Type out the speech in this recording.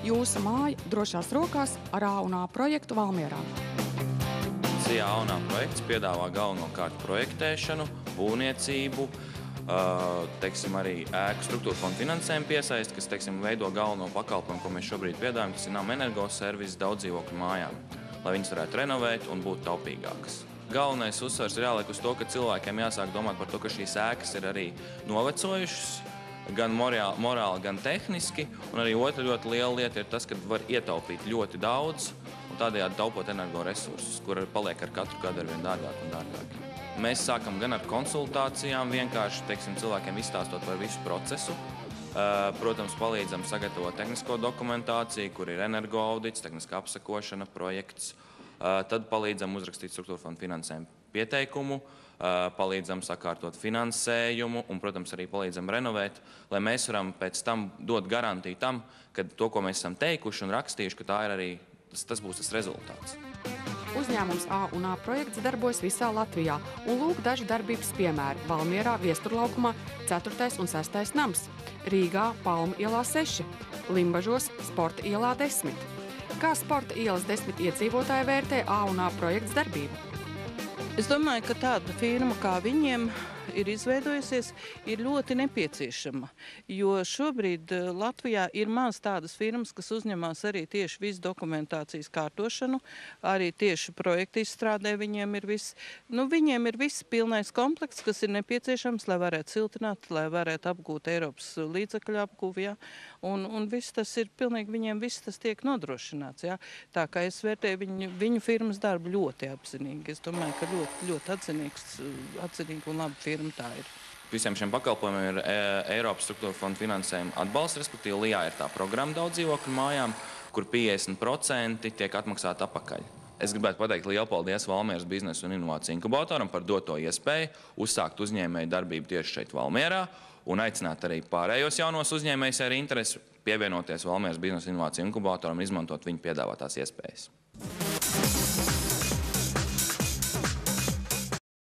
Jūsu māja drošās rokās ar A&A projektu Valmierā. A&A projekts piedāvā galvenokārt projektēšanu, būvniecību, teiksim, arī ēku struktūra fondu finansējumu piesaist, kas, teiksim, veido galveno pakalpojumu, ko mēs šobrīd piedāvājam, tas ir nama energoservis daudz dzīvokļu mājām, lai viņas varētu renovēt un būt taupīgākas. Galvenais uzsvars ir jāliek uz to, ka cilvēkiem jāsāk domāt par to, ka šīs ēkas ir arī novecojušas, gan morāli, gan tehniski, un arī otra ļoti liela lieta ir tas, ka var ietaupīt ļoti daudz, un tādējādi taupot energoresursus, kur paliek ar katru gadu arvien dārgāk un dārgāk. Mēs sākam gan ar konsultācijām, vienkārši, teiksim, cilvēkiem izstāstot par visu procesu. Protams, palīdzam sagatavot tehnisko dokumentāciju, kur ir energoaudits, tehniskā apsakošana, projekts. Tad palīdzam uzrakstīt struktūra fondu finansējumu pieteikumu, palīdzam sakārtot finansējumu un, protams, arī palīdzam renovēt, lai mēs varam pēc tam dot garantiju tam, ka to, ko mēs esam teikuši un rakstījuši, ka tā ir arī, tas būs tas rezultāts. Uzņēmums A&A projekts darbojas visā Latvijā, un lūk daži darbības piemēri. Valmierā Viesturlaukumā 4. un 6. nams, Rīgā Palmu ielā 6, Limbažos Sporta ielā 10. Kā Sporta ielas 10 iedzīvotāji vērtē A&A projekts darbību? Es domāju, ka tāda firma kā viņiem ir izveidojusies, ir ļoti nepieciešama, jo šobrīd Latvijā ir maz tādas firmas, kas uzņemās arī tieši visu dokumentācijas kārtošanu, arī tieši projektu izstrādē viņiem ir viss. Viņiem ir viss pilnais komplekts, kas ir nepieciešams, lai varētu siltināt, lai varētu apgūt Eiropas līdzekļu apgūvi, ja? Un viss tas ir pilnīgi, viņiem viss tas tiek nodrošināts, ja? Tā kā es vērtēju viņu firmas darbu ļoti apzinīgi. Es domāju, ka ļoti atzinīgi un labi firma tā ir. Visiem šiem pakalpojumiem ir Eiropas struktūra fondu finansējuma atbalsts, respektīvi LIA ir tā programma daudz dzīvokļu mājām, kur 50% tiek atmaksāti atpakaļ. Es gribētu pateikt lielu paldies Valmieras biznesa un inovāciju inkubatoram par doto iespēju uzsākt uzņēmēju darbību tieši šeit Valmierā un aicināt arī pārējos jaunos uzņēmējus ar interesi pievienoties Valmieras biznesa un inovāciju inkubatoram un izmantot viņu piedāvātās iespējas.